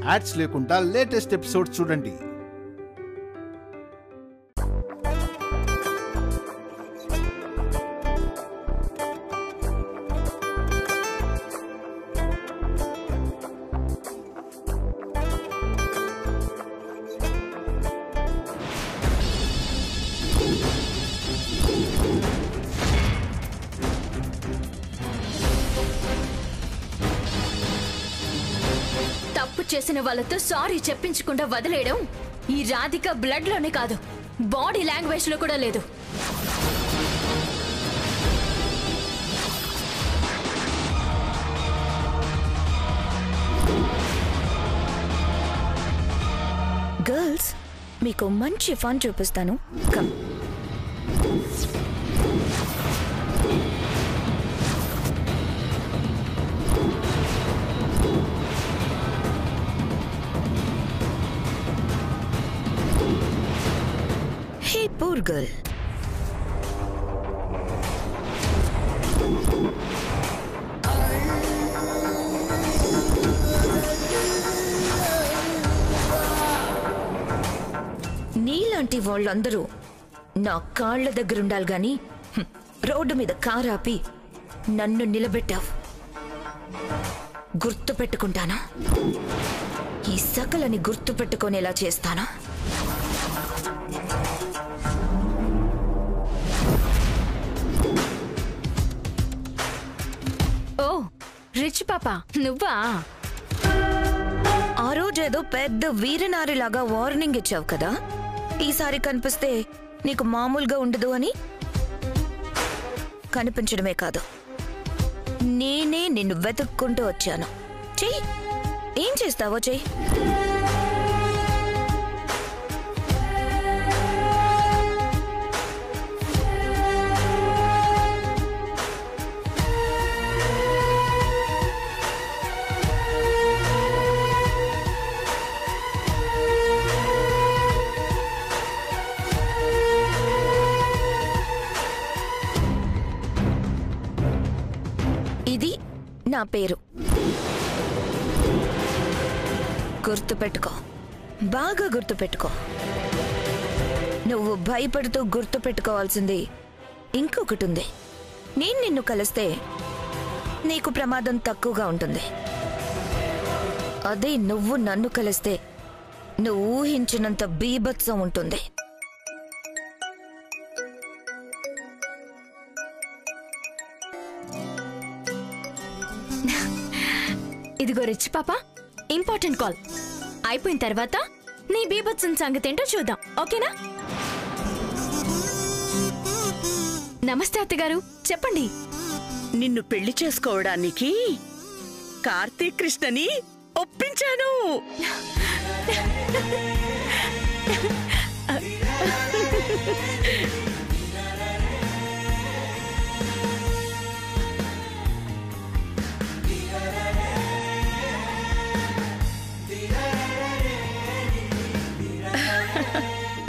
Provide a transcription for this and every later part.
Ads లేకుండా latest episode చూడండి. చేసిన వాళ్ళతో సారీ చెప్పించకుండా వదిలేయడం ఈ రాధిక బ్లడ్ లోనే కాదు, బాడీ లాంగ్వేజ్ లో కూడా లేదు. గర్ల్స్, మీకు మంచి ఫన్ చూపిస్తాను. కమ్. Poor girl. నీలాంటి వాళ్ళందరూ నా కాళ్ళ దగ్గర ఉండాలి గాని రోడ్డు మీద కారు ఆపి నన్ను నిలబెట్టావు. గుర్తు పెట్టుకుంటానా? ఈ సకలని గుర్తు పెట్టుకునేలా చేస్తానా? రిచ్ పాపా, నువ్వా? ఆ రోజేదో పెద్ద వీరనారిలాగా వార్నింగ్ ఇచ్చావు కదా, ఈసారి కనిపిస్తే నీకు మామూలుగా ఉండదు అని. కనిపించడమే కాదు, నేనే నిన్ను వెతుక్కుంటూ వచ్చాను. చెయ్యి, ఏం చేస్తావో చెయ్యి. ఇది నా పేరు, గుర్తుపెట్టుకో, బాగా గుర్తుపెట్టుకో. నువ్వు భయపడుతూ గుర్తుపెట్టుకోవాల్సింది ఇంకొకటి ఉంది. నేను నిన్ను కలిస్తే నీకు ప్రమాదం తక్కువగా ఉంటుంది. అదే నువ్వు నన్ను కలిస్తే నువ్వు ఊహించినంత బీభత్సం ఉంటుంది. ఇదిగో రిచ్ పాపా, ఇంపార్టెంట్ కాల్. అయిపోయిన తర్వాత నీ బీభత్సం సంగతి ఏంటో చూద్దాం, ఓకేనా? నమస్తే అత్తగారు, చెప్పండి. నిన్ను పెళ్లి చేసుకోవడానికి కార్తీక్ కృష్ణని ఒప్పించాను.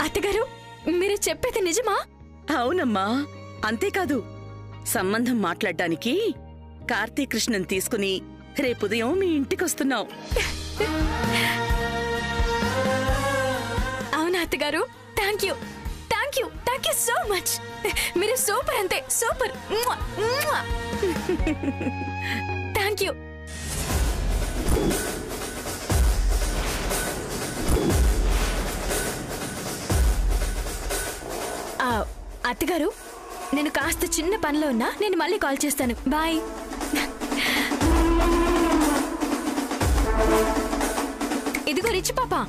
అత్తగారు, మీరు చెప్పేది నిజమా? అవునమ్మా, అంతేకాదు, సంబంధం మాట్లాడడానికి కార్తీక్ కృష్ణన్ తీసుకుని రేపు ఉదయం మీ ఇంటికొస్తున్నావు. అవునా అత్తగారు? Thank you, thank you, thank you so much. మీరు సూపర్, అంతే సూపర్. Thank you. అత్తగారు, నేను కాస్త చిన్న పనిలో ఉన్నా, నేను మళ్ళీ కాల్ చేస్తాను. బాయ్. ఇదిగో రిచ్ పాపా,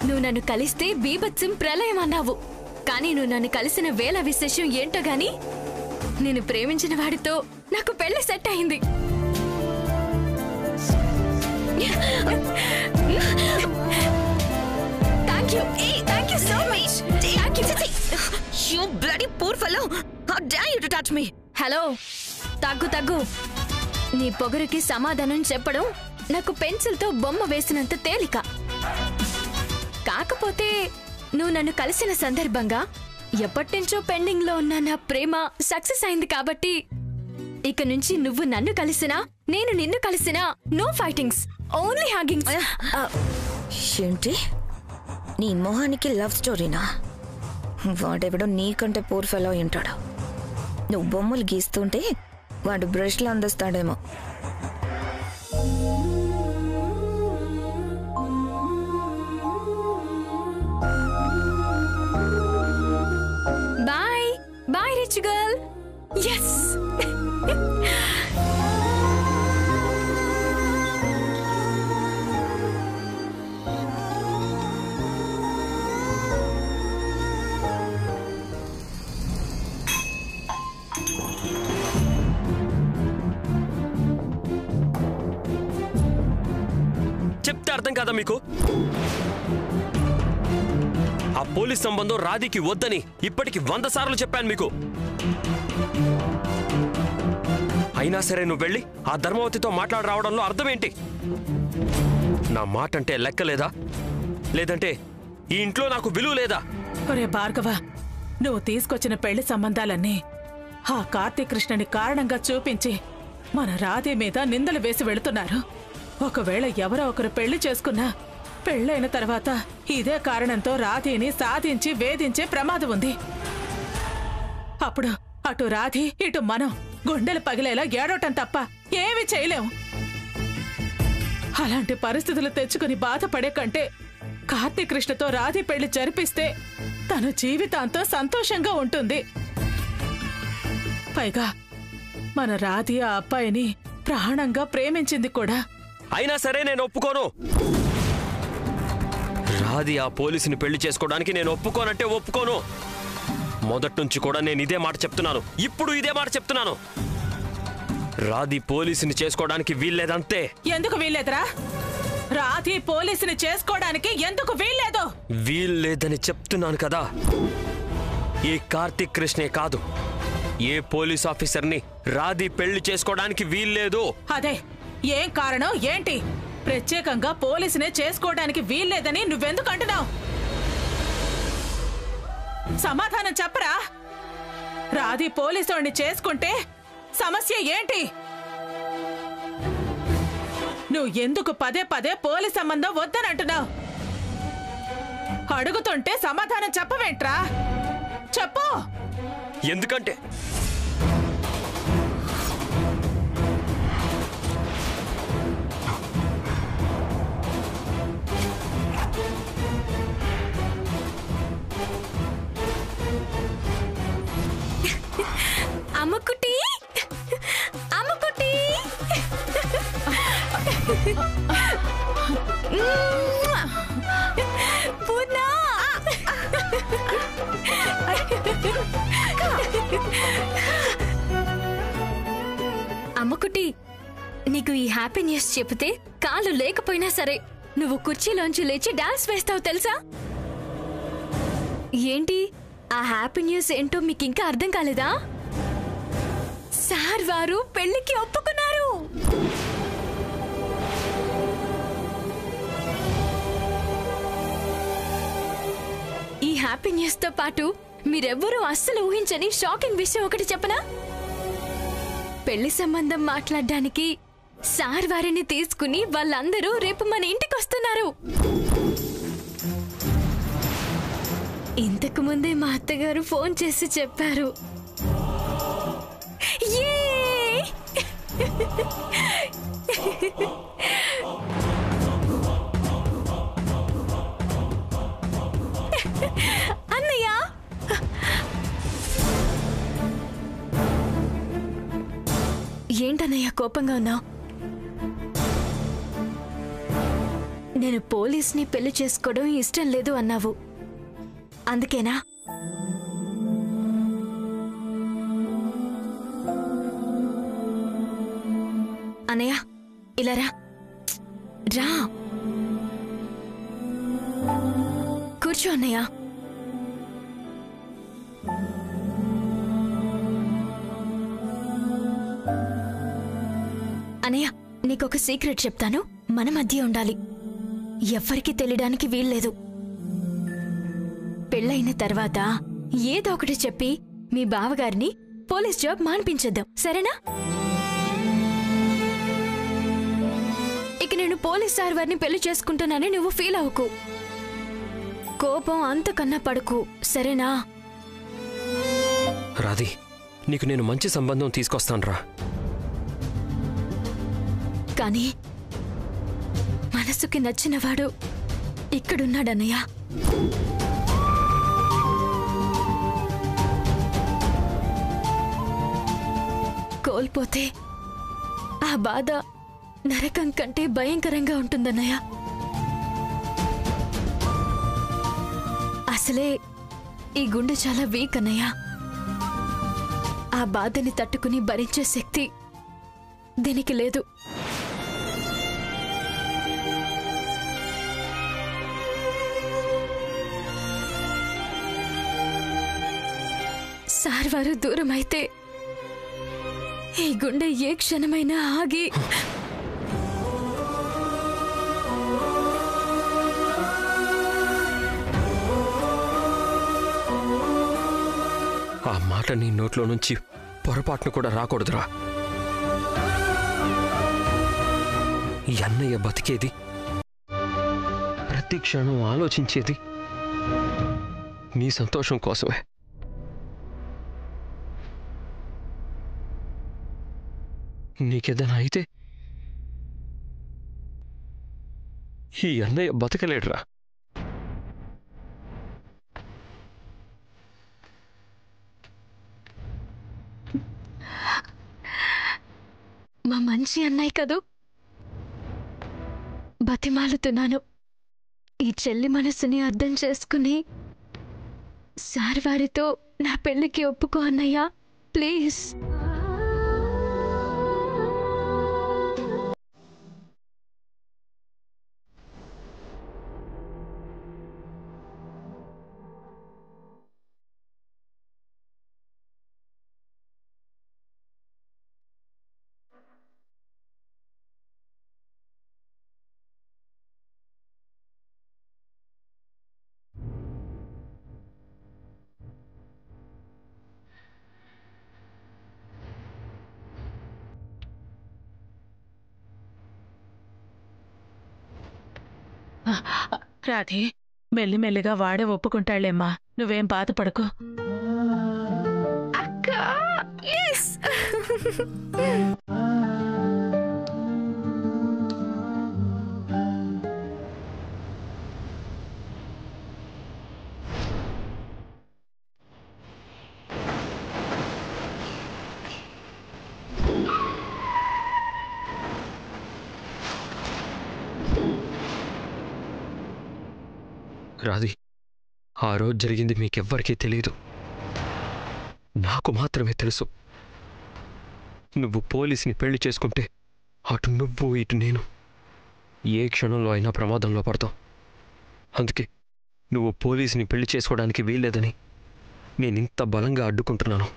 నువ్వు నన్ను కలిస్తే బీభత్సం ప్రళయం అన్నావు, కానీ నువ్వు నన్ను కలిసిన వేళ విశేషం ఏంటో గాని నేను ప్రేమించిన వాడితో నాకు పెళ్లి సెట్ అయింది. Thank you. Thank you so much. Thank you. You bloody poor fellow. How dare you to touch me? Hello. తగ్గు. నీ పొగరుకి సమాధానం చెప్పడం నాకు పెన్సిల్తో బొమ్మ వేసినంత తేలిక. కాకపోతే నువ్వు నన్ను కలిసిన సందర్భంగా ఎప్పటినుంచో పెండింగ్ లో ఉన్న నా ప్రేమ సక్సెస్ అయింది కాబట్టి ఇక నుంచి నువ్వు నన్ను కలిసినా నేను నిన్ను కలిసినా నో ఫైటింగ్స్, ఓన్లీ హగ్గింగ్స్. ఏంటి నీ మొహానికి లవ్ స్టోరీనా? వాడెవడో నీకంటే పూర్ ఫెలో ఉంటాడు. నువ్వు బొమ్మలు గీస్తుంటే వాడు బ్రష్లు అందిస్తాడేమో. Bye bye rich girl. Yes. చెప్తే అర్థం కాదా మీకు? ఆ పోలీస్ సంబంధం రాధికి వద్దని ఇప్పటికి 100 సార్లు చెప్పాను మీకు. అయినా సరే నువ్వు వెళ్ళి ఆ ధర్మవతితో మాట్లాడి రావడంలో అర్థమేంటి? నా మాట అంటే లెక్కలేదా? లేదంటే ఈ ఇంట్లో నాకు విలువ లేదా? ఒరే భార్గవ, నువ్వు తీసుకొచ్చిన పెళ్లి సంబంధాలన్నీ ఆ కార్తీక్ కృష్ణని కారణంగా చూపించి మన రాధే మీద నిందలు వేసి వెళుతున్నారు. ఒకవేళ ఎవరో ఒకరు పెళ్లి చేసుకున్నా పెళ్ళైన తర్వాత ఇదే కారణంతో రాధేని సాధించి వేధించే ప్రమాదం ఉంది. అప్పుడు అటు రాధి ఇటు మనం గుండెలు పగిలేలా ఏడవటం తప్ప ఏమీ చేయలేం. అలాంటి పరిస్థితులు తెచ్చుకుని బాధపడే కంటే కార్తీక్ కృష్ణతో రాధి పెళ్లి జరిపిస్తే తను జీవితాంతో సంతోషంగా ఉంటుంది. పైగా మన రాధి ఆ అబ్బాయిని ప్రాణంగా ప్రేమించింది కూడా. అయినా సరే నేను ఒప్పుకోను. రాధి ఆ పోలీసుని పెళ్లి చేసుకోవడానికి నేను ఒప్పుకోనంటే ఒప్పుకోను. మొదటి నుంచి కూడా నేను ఇదే మాట చెప్తున్నాను, ఇప్పుడు ఇదే మాట చెప్తున్నాను. రాధి పోలీసుని చేసుకోవడానికి వీల్లేదంతే. ఎందుకు వీల్లేదురా? రాధి పోలీసుని చేసుకోవడానికి ఎందుకు వీల్లేదు? వీల్లేదని చెప్తున్నాను కదా. ఈ కార్తీక్ కృష్ణే కాదు, ఏ పోలీస్ ఆఫీసర్ని రాధి పెళ్లి చేసుకోవడానికి వీల్లేదు. అదే ఏం కారణం ఏంటి? ప్రత్యేకంగా పోలీసునే చేసుకోవడానికి వీల్లేదని నువ్వెందుకు అంటున్నావు? సమాధానం చెప్పరా? రాధి పోలీసుని చేసుకుంటే సమస్య ఏంటి? నువ్వు ఎందుకు పదే పదే పోలీస్ సంబంధం వద్దనంటున్నావు? అడుగుతుంటే సమాధానం చెప్పవేంట్రా? చెప్పు. ఎందుకంటే అమ్మకుటి, అమ్మకుటి. పూర్ణ. అమ్మకుటి, నీకు ఈ హ్యాపీ న్యూస్ చెప్తే కాలు లేకపోయినా సరే నువ్వు కుర్చీలోంచి లేచి డాన్స్ వేస్తావు తెలుసా? ఏంటి ఆ హ్యాపీ న్యూస్ ఏంటో మీకు ఇంకా అర్థం కాలేదా? సార్ వారు పెళ్లికి ఒప్పుకున్నారు. ఈ హ్యాపీ న్యూస్ తో పాటు మీరెవ్వరూ అస్సలు ఊహించని షాకింగ్ విషయం ఒకటి చెప్పనా? పెళ్లి సంబంధం మాట్లాడడానికి సార్ వారిని తీసుకుని వాళ్ళందరూ రేపు మన ఇంటికి వస్తున్నారు. ఇంతకు ముందే మా అత్తగారు ఫోన్ చేసి చెప్పారు. అన్నయ్య, ఏంటన్నయ్య కోపంగా ఉన్నావు? నేను పోలీస్ని పెళ్లి చేసుకోవడం ఇష్టం లేదు అన్నావు, అందుకేనా? అన్నయ్య ఇలా రా. రా కూర్చో అన్నయ్య. అన్నయ్య, నీకొక సీక్రెట్ చెప్తాను, మన మధ్య ఉండాలి, ఎవ్వరికీ తెలియడానికి వీల్లేదు. పెళ్ళైన తర్వాత ఏదో ఒకటి చెప్పి మీ బావగారిని పోలీస్ జాబ్ మాన్పించేద్దాం, సరేనా? పోలీస్ సార్ వారిని పెళ్లి చేసుకుంటానని నువ్వు ఫీల్ అవ్వకు. కోపం అంతకన్నా పడుకు, సరేనా? రాధి, నీకు నేను మంచి సంబంధం తీసుకొస్తానురా. కానీ మనసుకి నచ్చినవాడు ఇక్కడున్నాడన్నయ్య. కోల్పోతే ఆ బాధ నరకం కంటే భయంకరంగా ఉంటుందన్నయ్య. అసలే ఈ గుండె చాలా వీక్ అన్నయ్య. ఆ బాధని తట్టుకుని భరించే శక్తి దీనికి లేదు. సార్ వారు దూరం అయితే ఈ గుండె ఏ క్షణమైనా ఆగి ఆ మాట నీ నోట్లో నుంచి పొరపాటును కూడా రాకూడదురా. ఈ అన్నయ్య బతికేది, ప్రతి క్షణం ఆలోచించేది నీ సంతోషం కోసమే. నీకేదైనా అయితే ఈ అన్నయ్య బతకలేడురా. మా మంచి అన్నయ్య కదూ, బతిమాలుతున్నాను. ఈ చెల్లి మనసుని అర్థం చేసుకుని సార్ వారితో నా పెళ్లికి ఒప్పుకో అన్నయ్య, ప్లీజ్. రాధే, మెల్లిమెల్లిగా వాడే ఒప్పుకుంటాళ్లేమ్మా, నువ్వేం బాధపడకు. రాధి, ఆ రోజు జరిగింది మీకెవ్వరికీ తెలీదు, నాకు మాత్రమే తెలుసు. నువ్వు పోలీసుని పెళ్లి చేసుకుంటే అటు నువ్వు ఇటు నేను ఏ క్షణంలో అయినా ప్రమాదంలో పడతావు. అందుకే నువ్వు పోలీసుని పెళ్లి చేసుకోవడానికి వీల్లేదని నేనింత బలంగా అడ్డుకుంటున్నాను.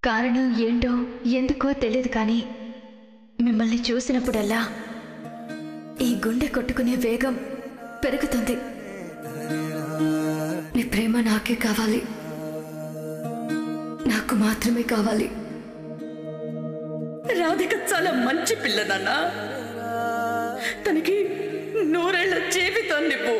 కారణం ఏంటో ఎందుకో తెలియదు, కానీ మిమ్మల్ని చూసినప్పుడల్లా ఈ గుండె కొట్టుకునే వేగం పెరుగుతుంది. మీ ప్రేమ నాకే కావాలి, నాకు మాత్రమే కావాలి. రాధిక చాలా మంచి పిల్లదన్నా, తనకి 100 ఏళ్ల జీవితాన్ని పో.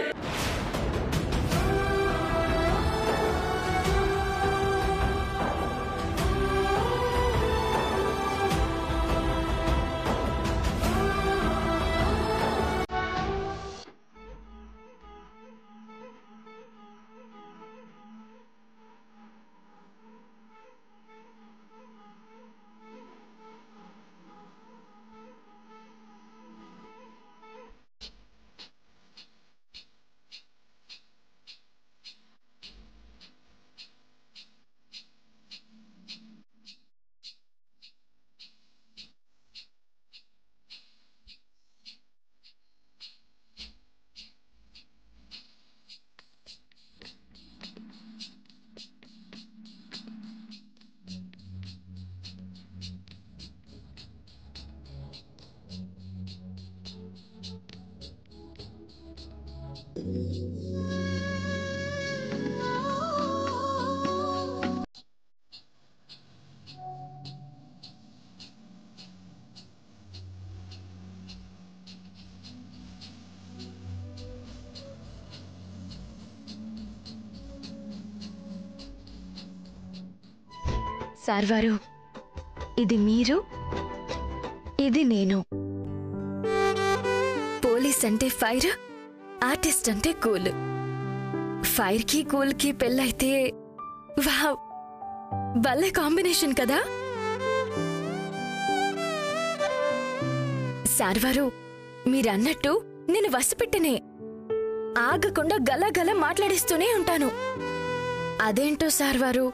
సార్వారు, ఇది మీరు, ఇది నేను. పోలీస్ అంటే ఫైర్, ఆర్టిస్ట్ అంటే కూల్. ఫైర్ కి కూల్ కి పెళ్ళైతే వావ్, భలే కాంబినేషన్ కదా. సార్వారు, మీరన్నట్టు నేను వసిపెట్టనే, ఆగకుండా గలగల మాట్లాడిస్తూనే ఉంటాను. అదేంటో సార్వారు,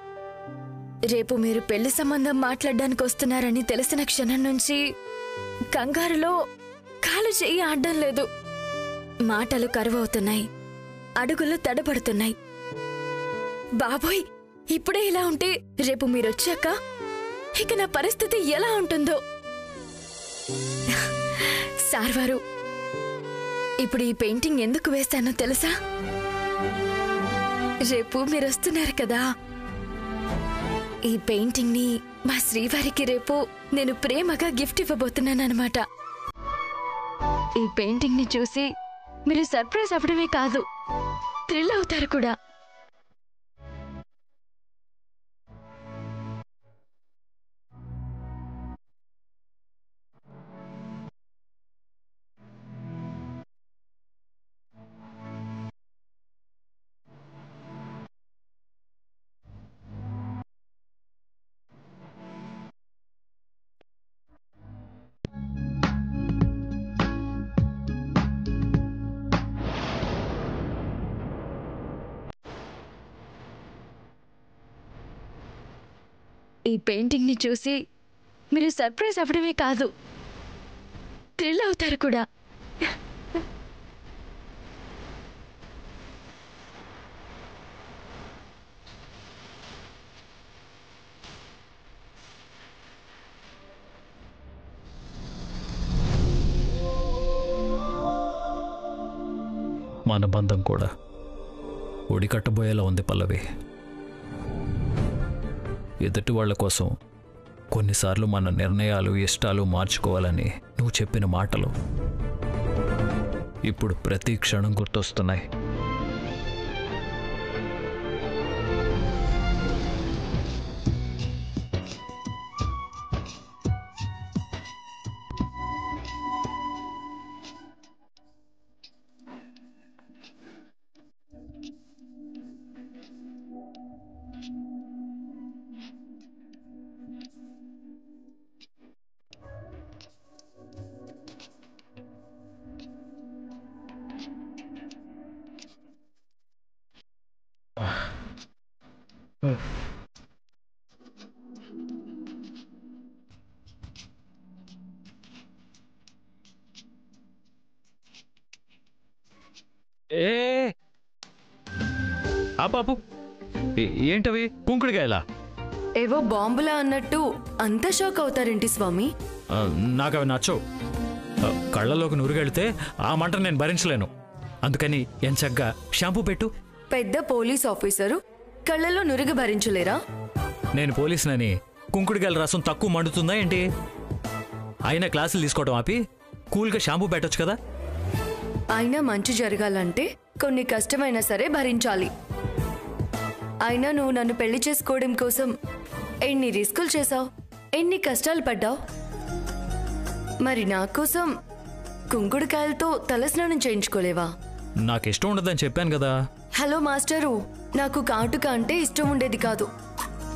రేపు మీరు పెళ్లి సంబంధం మాట్లాడడానికి వస్తున్నారని తెలిసిన క్షణం నుంచి కంగారులో కాలు చెయ్యి ఆడడం లేదు. మాటలు కరువవుతున్నాయి, అడుగులు తడబడుతున్నాయి. బాబోయ్, ఇప్పుడే ఇలా ఉంటే రేపు మీరొచ్చాక ఇక నా పరిస్థితి ఎలా ఉంటుందో. సార్వారు, ఇప్పుడు ఈ పెయింటింగ్ ఎందుకు వేస్తానో తెలుసా? రేపు మీరొస్తున్నారు కదా, ఈ పెయింటింగ్ ని మా శ్రీవారికి రేపు నేను ప్రేమగా గిఫ్ట్ ఇవ్వబోతున్నానన్నమాట. ఈ పెయింటింగ్ ని చూసి మీరు సర్ప్రైజ్ అవ్వడమే కాదు, థ్రిల్ అవుతారు కూడా. ఈ పెయింటింగ్ ని చూసి మీరు సర్ప్రైజ్ అవ్వడమే కాదు, థ్రిల్ అవుతారు కూడా. మన బంధం కూడా ఒడికట్టబోయేలా ఉంది పల్లవి. ఎదుటి వాళ్ల కోసం కొన్నిసార్లు మన నిర్ణయాలు, ఇష్టాలు మార్చుకోవాలని నువ్వు చెప్పిన మాటలు ఇప్పుడు ప్రతి క్షణం గుర్తొస్తున్నాయి. బాబు, ఏంటవి కుంకుడికాయలా? ఏవో బాంబులా అన్నట్టు అంత షాక్ అవుతారేంటి స్వామి? నాకు అవి నచ్చవు. కళ్ళలోకి నురుగెడితే ఆ మంట నేను భరించలేను. అందుకని ఎంచగ్గా షాంపూ పెట్టు. పెద్ద పోలీస్ ఆఫీసరు కళ్ళలో నురుగు భరించలేరా? నేను పోలీసునని కుంకుడికాయల రసం తక్కువ మండుతుందా ఏంటి? అయినా క్లాసులు తీసుకోవడం ఆపి కూల్గా షాంపూ పెట్టొచ్చు కదా. అయినా మంచి జరగాలంటే కొన్ని కష్టమైనా సరే భరించాలి. అయినా నువ్వు నన్ను పెళ్లి చేసుకోవడం కోసం ఎన్ని రిస్కులు చేసావు, ఎన్ని కష్టాలు పడ్డావు. మరి నా కోసం కుంకుడుకాయలతో తలస్నానం చేయించుకోలేవా? నాకు ఇష్టం ఉండదని చెప్పాను కదా. హలో మాస్టరు, నాకు కాటుక అంటే ఇష్టం ఉండేది కాదు,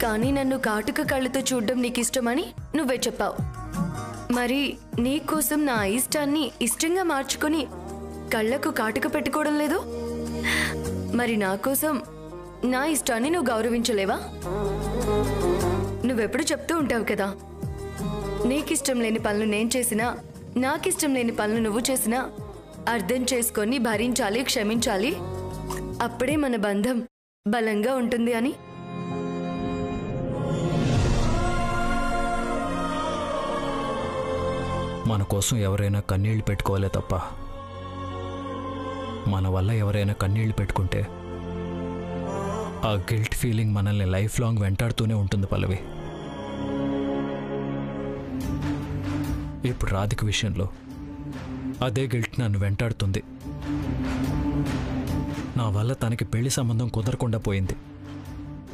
కానీ నన్ను కాటుక కళ్ళతో చూడడం నీకు ఇష్టమని నువ్వే చెప్పావు. మరి నీకోసం నా ఇష్టాన్ని ఇష్టంగా మార్చుకొని కళ్ళకు కాటుక పెట్టుకోవడం లేదు? మరి నా కోసం నా ఇష్టాన్ని నువ్వు గౌరవించలేవా? నువ్వెప్పుడు చెప్తూ ఉంటావు కదా, నీకిష్టం లేని పనులు నేను చేసినా, నాకిష్టం లేని పనులు నువ్వు చేసినా అర్థం చేసుకొని భరించాలి, క్షమించాలి, అప్పుడే మన బంధం బలంగా ఉంటుంది అని. మన కోసం ఎవరైనా కన్నీళ్లు పెట్టుకోవాలే తప్ప మన వల్ల ఎవరైనా కన్నీళ్లు పెట్టుకుంటే ఆ గిల్ట్ ఫీలింగ్ మనల్ని లైఫ్ లాంగ్ వెంటాడుతూనే ఉంటుంది పల్లవి. ఇప్పుడు రాధిక విషయంలో అదే గిల్ట్ నన్ను వెంటాడుతుంది. నా వల్ల తనకి పెళ్లి సంబంధం కుదరకుండా పోయింది.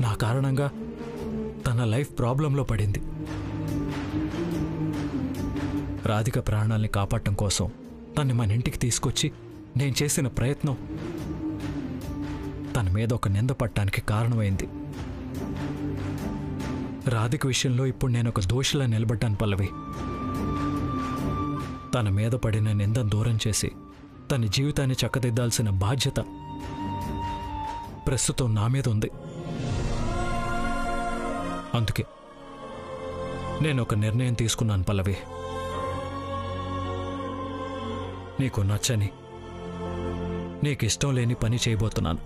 నా కారణంగా తన లైఫ్ ప్రాబ్లంలో పడింది. రాధిక ప్రాణాల్ని కాపాడటం కోసం తన్ని మన ఇంటికి తీసుకొచ్చి నేను చేసిన ప్రయత్నం తన మీద ఒక నింద పట్టడానికి కారణమైంది. రాధిక విషయంలో ఇప్పుడు నేను ఒక దోషిలా నిలబడ్డాను పల్లవి. తన మీద పడిన నిందను దూరం చేసి తన జీవితాన్ని చక్కదిద్దాల్సిన బాధ్యత ప్రస్తుతం నా మీద ఉంది. అందుకే నేను ఒక నిర్ణయం తీసుకున్నాను పల్లవి. నీకు నచ్చని, నీకు ఇష్టం లేని పని చేయబోతున్నాను.